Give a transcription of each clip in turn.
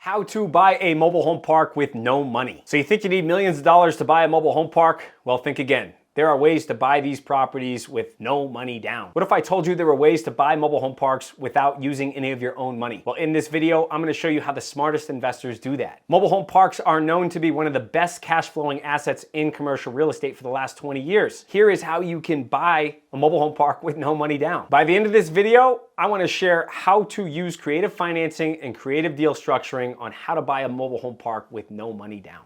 How to buy a mobile home park with no money. So you think you need millions of dollars to buy a mobile home park? Well, think again. There are ways to buy these properties with no money down. What if I told you there were ways to buy mobile home parks without using any of your own money? Well, in this video, I'm gonna show you how the smartest investors do that. Mobile home parks are known to be one of the best cash flowing assets in commercial real estate for the last 20 years. Here is how you can buy a mobile home park with no money down. By the end of this video, I wanna share how to use creative financing and creative deal structuring on how to buy a mobile home park with no money down.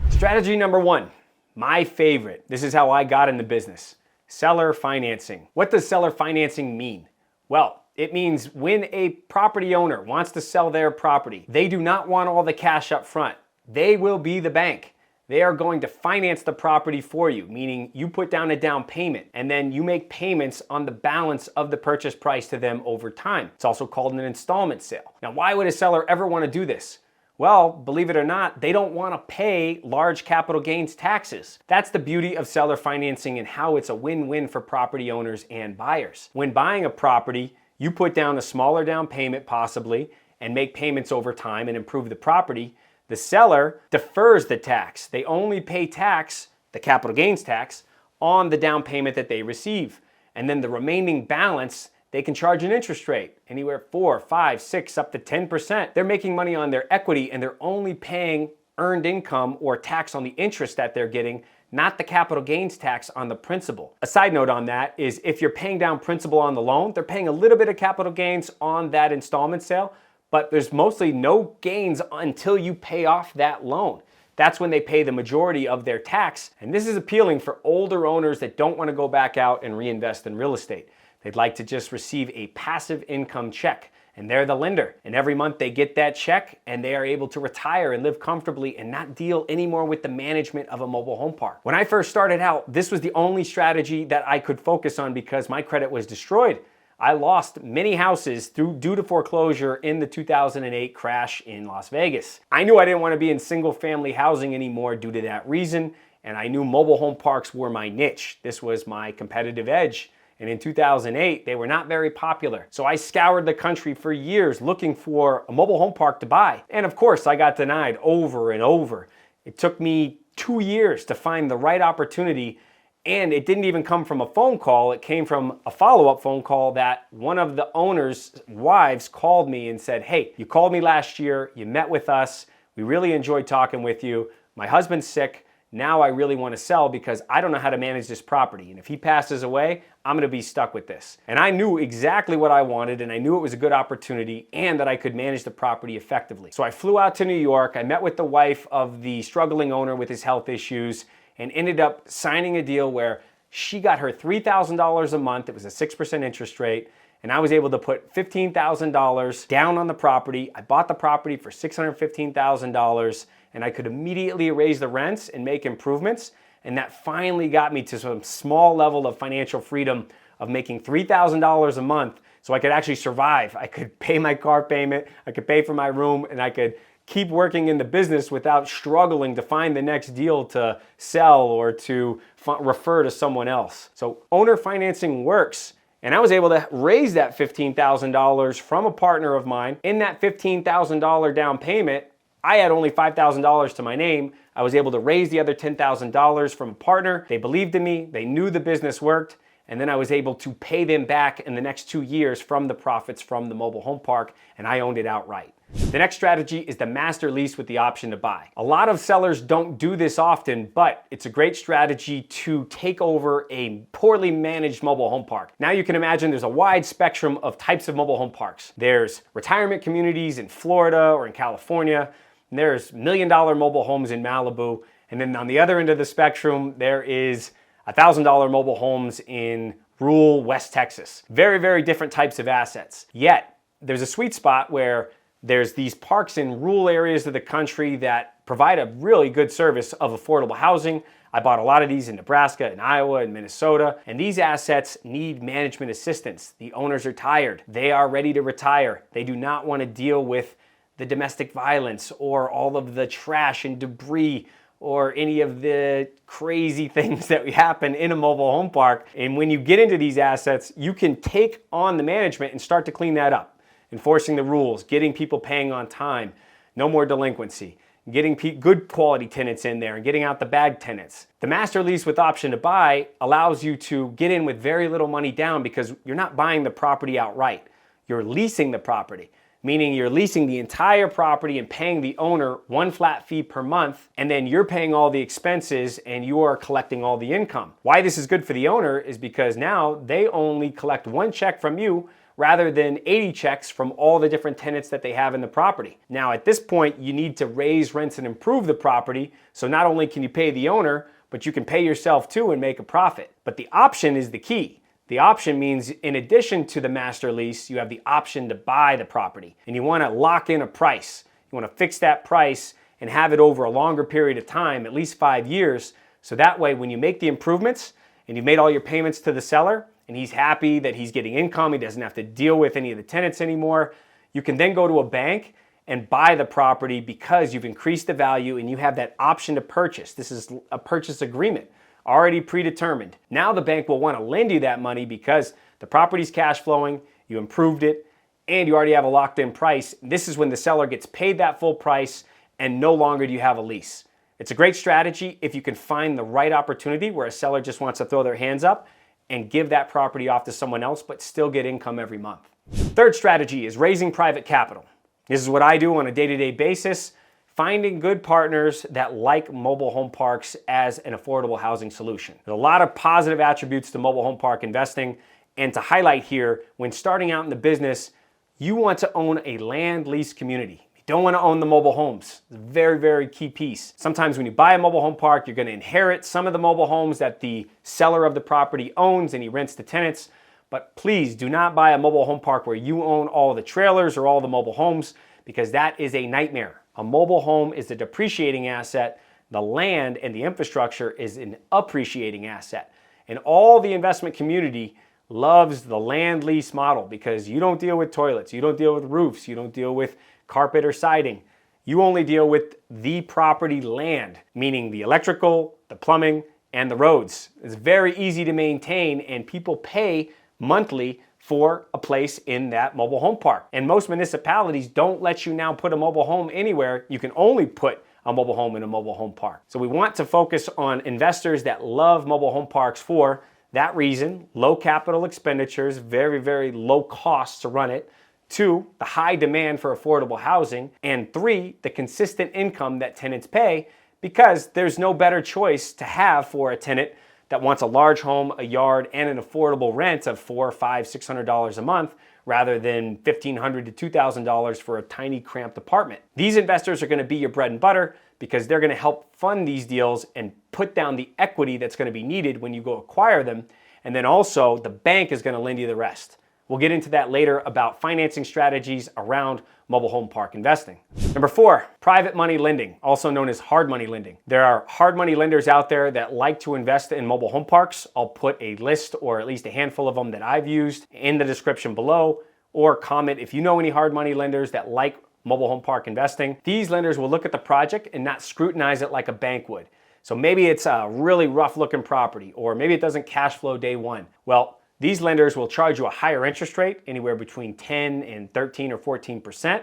Strategy number one, my favorite. This is how I got in the business. Seller financing. What does seller financing mean? Well, it means when a property owner wants to sell their property, they do not want all the cash up front. They will be the bank. They are going to finance the property for you, meaning you put down a down payment and then you make payments on the balance of the purchase price to them over time. It's also called an installment sale. Now, why would a seller ever want to do this? Well, believe it or not, they don't want to pay large capital gains taxes. That's the beauty of seller financing and how it's a win-win for property owners and buyers. When buying a property, you put down a smaller down payment possibly and make payments over time and improve the property. The seller defers the tax. They only pay tax, the capital gains tax, on the down payment that they receive. And then the remaining balance, they can charge an interest rate, anywhere 4, 5, 6, up to 10%. They're making money on their equity and they're only paying earned income or tax on the interest that they're getting, not the capital gains tax on the principal. A side note on that is if you're paying down principal on the loan, they're paying a little bit of capital gains on that installment sale, but there's mostly no gains until you pay off that loan. That's when they pay the majority of their tax. And this is appealing for older owners that don't want to go back out and reinvest in real estate. They'd like to just receive a passive income check, and they're the lender. And every month they get that check and they are able to retire and live comfortably and not deal anymore with the management of a mobile home park. When I first started out, this was the only strategy that I could focus on because my credit was destroyed. I lost many houses due to foreclosure in the 2008 crash in Las Vegas. I knew I didn't want to be in single family housing anymore due to that reason, and I knew mobile home parks were my niche. This was my competitive edge. And in 2008, they were not very popular. So I scoured the country for years looking for a mobile home park to buy. And of course, I got denied over and over. It took me 2 years to find the right opportunity. And it didn't even come from a phone call. It came from a follow-up phone call that one of the owner's wives called me and said, "Hey, you called me last year. You met with us. We really enjoyed talking with you. My husband's sick. Now I really want to sell because I don't know how to manage this property. And if he passes away, I'm going to be stuck with this." And I knew exactly what I wanted, and I knew it was a good opportunity and that I could manage the property effectively. So I flew out to New York. I met with the wife of the struggling owner with his health issues and ended up signing a deal where she got her $3,000 a month. It was a 6% interest rate. And I was able to put $15,000 down on the property. I bought the property for $615,000 and I could immediately raise the rents and make improvements. And that finally got me to some small level of financial freedom of making $3,000 a month so I could actually survive. I could pay my car payment, I could pay for my room, and I could keep working in the business without struggling to find the next deal to sell or to refer to someone else. So owner financing works. And I was able to raise that $15,000 from a partner of mine. In that $15,000 down payment, I had only $5,000 to my name. I was able to raise the other $10,000 from a partner. They believed in me. They knew the business worked. And then I was able to pay them back in the next 2 years from the profits from the mobile home park, and I owned it outright. The next strategy is the master lease with the option to buy. A lot of sellers don't do this often, but it's a great strategy to take over a poorly managed mobile home park. Now you can imagine there's a wide spectrum of types of mobile home parks. There's retirement communities in Florida or in California. And there's $1,000,000 mobile homes in Malibu. And then on the other end of the spectrum, there is $1,000 mobile homes in rural West Texas. Very, very different types of assets. Yet there's a sweet spot where there's these parks in rural areas of the country that provide a really good service of affordable housing. I bought a lot of these in Nebraska, in Iowa, and Minnesota, and these assets need management assistance. The owners are tired. They are ready to retire. They do not want to deal with the domestic violence or all of the trash and debris or any of the crazy things that happen in a mobile home park. And when you get into these assets, you can take on the management and start to clean that up, enforcing the rules, getting people paying on time, no more delinquency, getting good quality tenants in there and getting out the bad tenants. The master lease with option to buy allows you to get in with very little money down because you're not buying the property outright. You're leasing the property, meaning you're leasing the entire property and paying the owner one flat fee per month, and then you're paying all the expenses and you are collecting all the income. Why this is good for the owner is because now they only collect one check from you rather than 80 checks from all the different tenants that they have in the property. Now at this point, you need to raise rents and improve the property, so not only can you pay the owner, but you can pay yourself too and make a profit. But the option is the key. The option means in addition to the master lease, you have the option to buy the property, and you want to lock in a price. You want to fix that price and have it over a longer period of time, at least 5 years, so that way when you make the improvements and you've made all your payments to the seller and he's happy that he's getting income, he doesn't have to deal with any of the tenants anymore, you can then go to a bank and buy the property because you've increased the value and you have that option to purchase. This is a purchase agreement already predetermined. Now the bank will want to lend you that money because the property's cash flowing, you improved it, and you already have a locked in price. This is when the seller gets paid that full price and no longer do you have a lease. It's a great strategy if you can find the right opportunity where a seller just wants to throw their hands up and give that property off to someone else but still get income every month. Third strategy is raising private capital. This is what I do on a day-to-day basis. Finding good partners that like mobile home parks as an affordable housing solution. There's a lot of positive attributes to mobile home park investing, and to highlight here, when starting out in the business, you want to own a land lease community. You don't want to own the mobile homes. It's a very, very key piece. Sometimes when you buy a mobile home park, you're going to inherit some of the mobile homes that the seller of the property owns and he rents to tenants. But please do not buy a mobile home park where you own all the trailers or all the mobile homes, because that is a nightmare. A mobile home is a depreciating asset. The land and the infrastructure is an appreciating asset. And all the investment community loves the land lease model because you don't deal with toilets, you don't deal with roofs, you don't deal with carpet or siding. You only deal with the property land, meaning the electrical, the plumbing, and the roads. It's very easy to maintain and people pay monthly for a place in that mobile home park. And most municipalities don't let you now put a mobile home anywhere. You can only put a mobile home in a mobile home park. So we want to focus on investors that love mobile home parks for that reason: low capital expenditures, very, very low costs to run it. 2, the high demand for affordable housing. And 3, the consistent income that tenants pay, because there's no better choice to have for a tenant that wants a large home, a yard, and an affordable rent of $400, $500, $600 a month, rather than $1,500 to $2,000 for a tiny cramped apartment. These investors are going to be your bread and butter because they're going to help fund these deals and put down the equity that's going to be needed when you go acquire them. And then also the bank is going to lend you the rest. We'll get into that later about financing strategies around mobile home park investing. Number 4, private money lending, also known as hard money lending. There are hard money lenders out there that like to invest in mobile home parks. I'll put a list or at least a handful of them that I've used in the description below, or comment if you know any hard money lenders that like mobile home park investing. These lenders will look at the project and not scrutinize it like a bank would. So maybe it's a really rough looking property, or maybe it doesn't cash flow day one. Well, these lenders will charge you a higher interest rate, anywhere between 10 and 13 or 14%,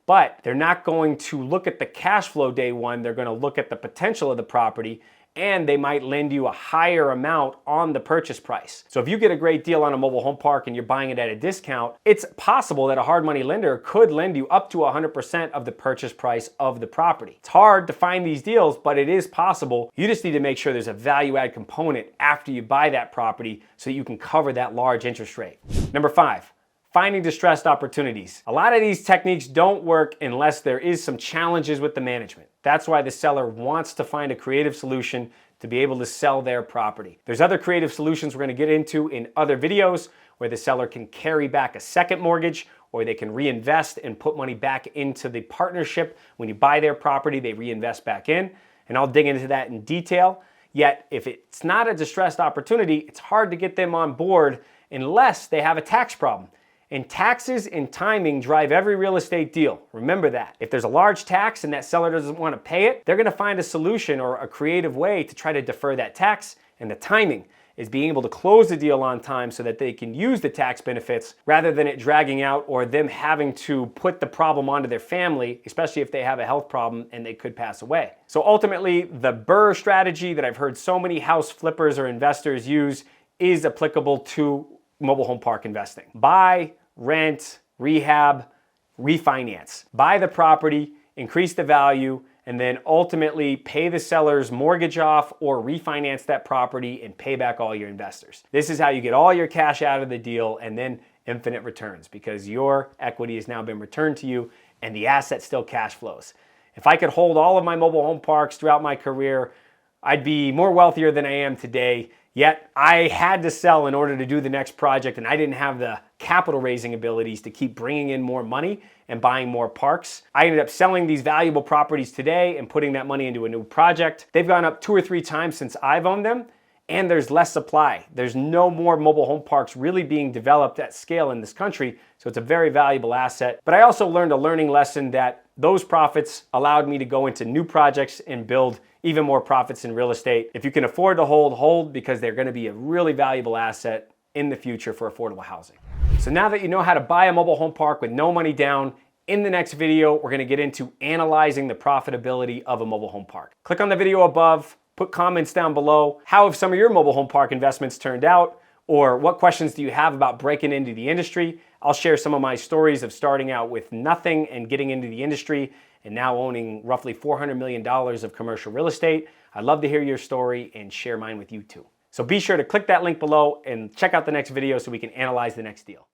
but they're not going to look at the cash flow day one. They're going to look at the potential of the property, and they might lend you a higher amount on the purchase price. So if you get a great deal on a mobile home park and you're buying it at a discount, it's possible that a hard money lender could lend you up to 100% of the purchase price of the property. It's hard to find these deals, but it is possible. You just need to make sure there's a value add component after you buy that property so that you can cover that large interest rate. Number 5, finding distressed opportunities. A lot of these techniques don't work unless there is some challenges with the management. That's why the seller wants to find a creative solution to be able to sell their property. There's other creative solutions we're going to get into in other videos where the seller can carry back a second mortgage, or they can reinvest and put money back into the partnership. When you buy their property, they reinvest back in, and I'll dig into that in detail. Yet, if it's not a distressed opportunity, it's hard to get them on board unless they have a tax problem. And taxes and timing drive every real estate deal. Remember that. If there's a large tax and that seller doesn't want to pay it, they're going to find a solution or a creative way to try to defer that tax. And the timing is being able to close the deal on time so that they can use the tax benefits rather than it dragging out or them having to put the problem onto their family, especially if they have a health problem and they could pass away. So ultimately, the BRRRR strategy that I've heard so many house flippers or investors use is applicable to mobile home park investing. Buy, rent, rehab, refinance. Buy the property, increase the value, and then ultimately pay the seller's mortgage off or refinance that property and pay back all your investors. This is how you get all your cash out of the deal and then infinite returns because your equity has now been returned to you and the asset still cash flows. If I could hold all of my mobile home parks throughout my career, I'd be more wealthier than I am today. Yet I had to sell in order to do the next project, and I didn't have the capital raising abilities to keep bringing in more money and buying more parks. I ended up selling these valuable properties today and putting that money into a new project. They've gone up 2 or 3 times since I've owned them, and there's less supply. There's no more mobile home parks really being developed at scale in this country, so it's a very valuable asset. But I also learned a learning lesson that those profits allowed me to go into new projects and build even more profits in real estate. If you can afford to hold because they're going to be a really valuable asset in the future for affordable housing. So now that you know how to buy a mobile home park with no money down, in the next video, we're going to get into analyzing the profitability of a mobile home park. Click on the video above, put comments down below. How have some of your mobile home park investments turned out? Or what questions do you have about breaking into the industry? I'll share some of my stories of starting out with nothing and getting into the industry and now owning roughly $400 million of commercial real estate. I'd love to hear your story and share mine with you too. So be sure to click that link below and check out the next video so we can analyze the next deal.